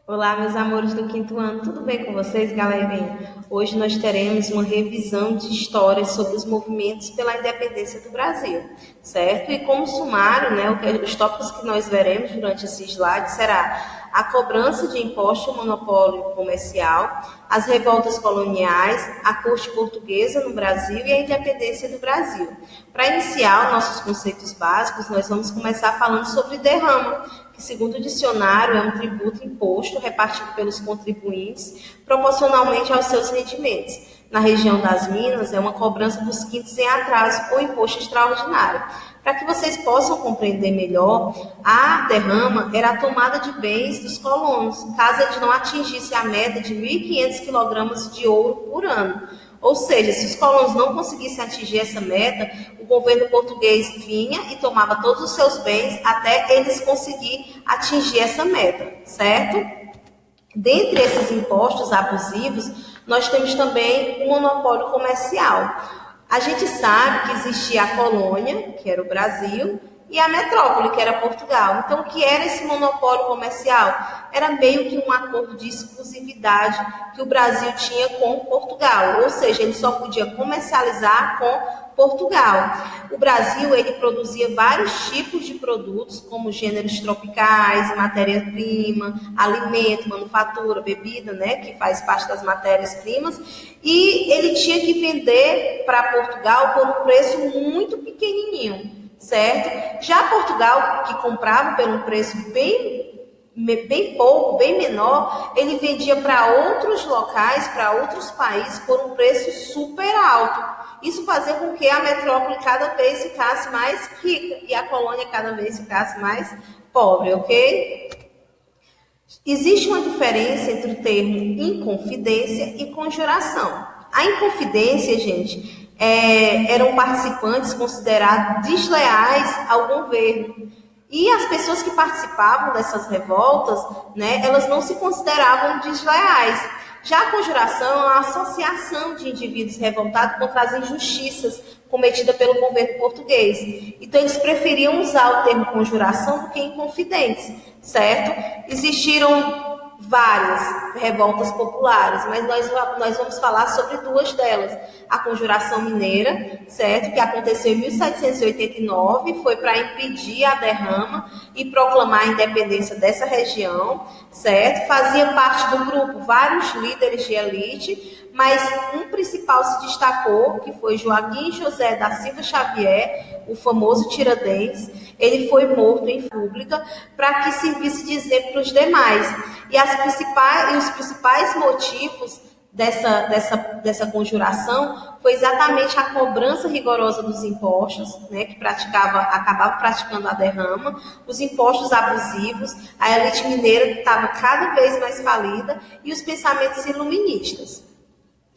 Olá, meus amores do quinto ano, tudo bem com vocês, galerinha? Hoje nós teremos uma revisão de histórias sobre os movimentos pela independência do Brasil, certo? E como sumário, né, os tópicos que nós veremos durante esse slide será a cobrança de imposto ao monopólio comercial, as revoltas coloniais, a corte portuguesa no Brasil e a independência do Brasil. Para iniciar nossos conceitos básicos, nós vamos começar falando sobre derrama, que, segundo o dicionário, é um tributo imposto repartido pelos contribuintes proporcionalmente aos seus rendimentos. Na região das Minas, é uma cobrança dos quintos em atraso ou imposto extraordinário. Para que vocês possam compreender melhor, a derrama era a tomada de bens dos colonos, caso eles não atingissem a meta de 1.500 quilogramas de ouro por ano. Ou seja, se os colonos não conseguissem atingir essa meta, o governo português vinha e tomava todos os seus bens até eles conseguirem atingir essa meta, certo? Dentre esses impostos abusivos, nós temos também o monopólio comercial. A gente sabe que existia a colônia, que era o Brasil, e a metrópole, que era Portugal. Então, o que era esse monopólio comercial? Era meio que um acordo de exclusividade que o Brasil tinha com Portugal, ou seja, ele só podia comercializar com Portugal. O Brasil, ele produzia vários tipos de produtos, como gêneros tropicais, matéria-prima, alimento, manufatura, bebida, né, que faz parte das matérias-primas, e ele tinha que vender para Portugal por um preço muito pequenininho, certo? Já Portugal, que comprava por um preço bem pouco, bem menor, ele vendia para outros locais, para outros países, por um preço super alto. Isso fazia com que a metrópole cada vez ficasse mais rica e a colônia cada vez ficasse mais pobre, ok? Existe uma diferença entre o termo inconfidência e conjuração. A inconfidência, gente, eram participantes considerados desleais ao governo. E as pessoas que participavam dessas revoltas, né, elas não se consideravam desleais. Já a conjuração é uma associação de indivíduos revoltados contra as injustiças cometidas pelo governo português. Então, eles preferiam usar o termo conjuração do que inconfidentes, certo? Existiram várias revoltas populares, mas nós vamos falar sobre duas delas. A Conjuração Mineira, certo? Que aconteceu em 1789, foi para impedir a derrama e proclamar a independência dessa região, certo? Fazia parte do grupo vários líderes de elite, mas um principal se destacou, que foi Joaquim José da Silva Xavier, o famoso Tiradentes. Ele foi morto em pública para que servisse de exemplo para os demais. E os principais motivos dessa conjuração foi exatamente a cobrança rigorosa dos impostos, né, que acabava praticando a derrama, os impostos abusivos, a elite mineira estava cada vez mais falida e os pensamentos iluministas.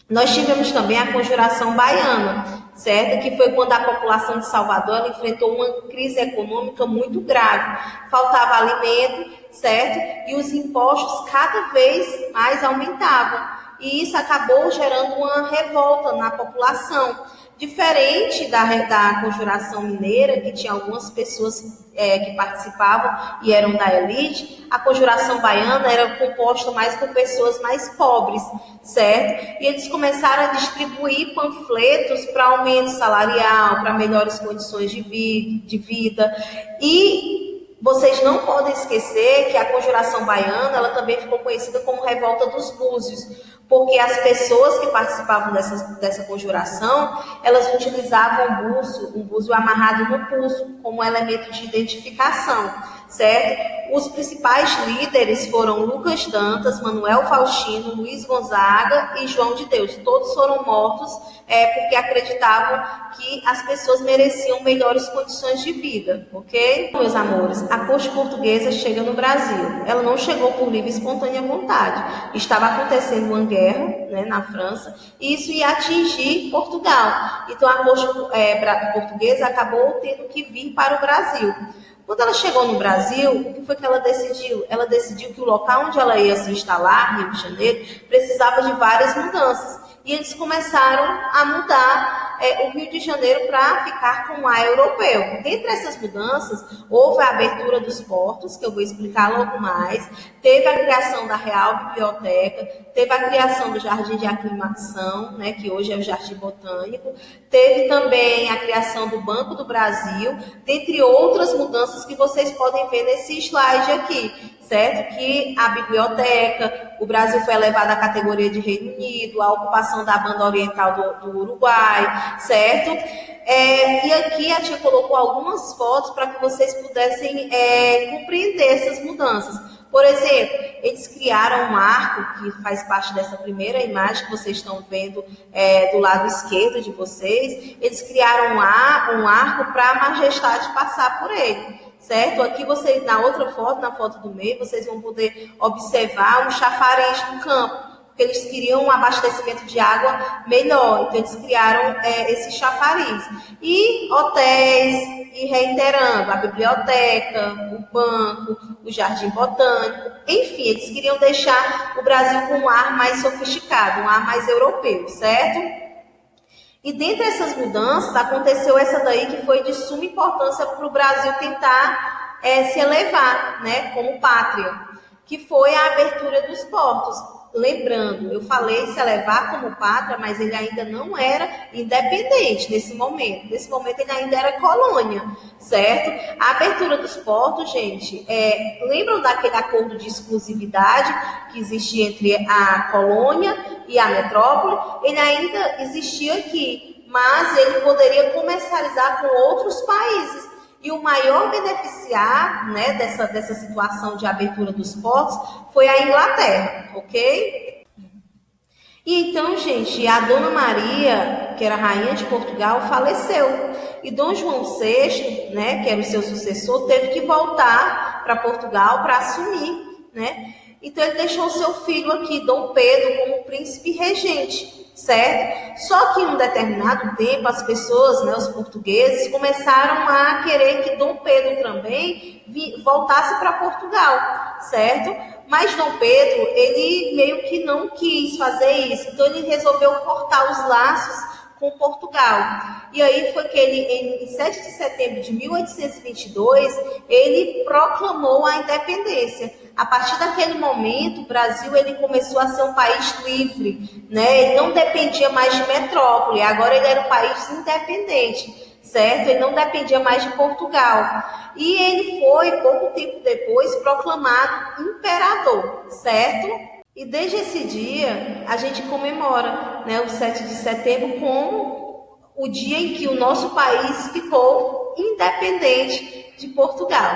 Nós tivemos também a Conjuração Baiana, certo? Que foi quando a população de Salvador ela enfrentou uma crise econômica muito grave. Faltava alimento, certo? E os impostos cada vez mais aumentavam. E isso acabou gerando uma revolta na população. Diferente da Conjuração Mineira, que tinha algumas pessoas que participavam e eram da elite, a Conjuração Baiana era composta mais por pessoas mais pobres, certo? E eles começaram a distribuir panfletos para aumento salarial, para melhores condições de vida. E vocês não podem esquecer que a Conjuração Baiana ela também ficou conhecida como Revolta dos Búzios, porque as pessoas que participavam dessa conjuração, elas utilizavam um búzio amarrado no pulso, como elemento de identificação, certo? Os principais líderes foram Lucas Dantas, Manuel Faustino, Luiz Gonzaga e João de Deus. Todos foram mortos porque acreditavam que as pessoas mereciam melhores condições de vida, ok? Meus amores, a corte portuguesa chega no Brasil. Ela não chegou por livre e espontânea vontade. Estava acontecendo uma guerra, né, na França, e isso ia atingir Portugal. Então, a corte portuguesa acabou tendo que vir para o Brasil. Quando ela chegou no Brasil, o que foi que ela decidiu? Ela decidiu que o local onde ela ia se instalar, Rio de Janeiro, precisava de várias mudanças. E eles começaram a mudar o Rio de Janeiro para ficar com o ar europeu. Dentre essas mudanças, houve a abertura dos portos, que eu vou explicar logo mais, teve a criação da Real Biblioteca, teve a criação do Jardim de Aclimação, né, que hoje é o Jardim Botânico, teve também a criação do Banco do Brasil, dentre outras mudanças que vocês podem ver nesse slide aqui, certo? Que a biblioteca, o Brasil foi elevado à categoria de Reino Unido, a ocupação da banda oriental do Uruguai, certo? E aqui a tia colocou algumas fotos para que vocês pudessem compreender essas mudanças. Por exemplo, eles criaram um arco, que faz parte dessa primeira imagem que vocês estão vendo do lado esquerdo de vocês. Eles criaram um arco para a majestade passar por ele, certo? Aqui vocês, na outra foto, na foto do meio, vocês vão poder observar um chafariz no campo, porque eles queriam um abastecimento de água melhor, então eles criaram esse chafariz. E hotéis, e reiterando, a biblioteca, o banco, o jardim botânico, enfim, eles queriam deixar o Brasil com um ar mais sofisticado, um ar mais europeu, certo? E dentre essas mudanças, aconteceu essa daí que foi de suma importância para o Brasil tentar se elevar, né, como pátria, que foi a abertura dos portos. Lembrando, eu falei se elevar como pátria, mas ele ainda não era independente nesse momento. Nesse momento ele ainda era colônia, certo? A abertura dos portos, gente, lembram daquele acordo de exclusividade que existia entre a colônia e a metrópole? Ele ainda existia aqui, mas ele poderia comercializar com outros países. E o maior beneficiar, né, dessa situação de abertura dos portos foi a Inglaterra, ok? E então, gente, a Dona Maria, que era rainha de Portugal, faleceu. E Dom João VI, né, que era o seu sucessor, teve que voltar para Portugal para assumir, né? Então ele deixou o seu filho aqui, Dom Pedro, como príncipe regente, certo? Só que em um determinado tempo as pessoas, né, os portugueses, começaram a querer que Dom Pedro também voltasse para Portugal, certo? Mas Dom Pedro, ele meio que não quis fazer isso, então ele resolveu cortar os laços com Portugal. E aí foi que ele, em 7 de setembro de 1822, ele proclamou a independência. A partir daquele momento, o Brasil ele começou a ser um país livre, né? Ele não dependia mais de metrópole, agora ele era um país independente, certo? Ele não dependia mais de Portugal. E ele foi, pouco tempo depois, proclamado imperador, certo? E desde esse dia, a gente comemora, né, o 7 de setembro como o dia em que o nosso país ficou independente de Portugal.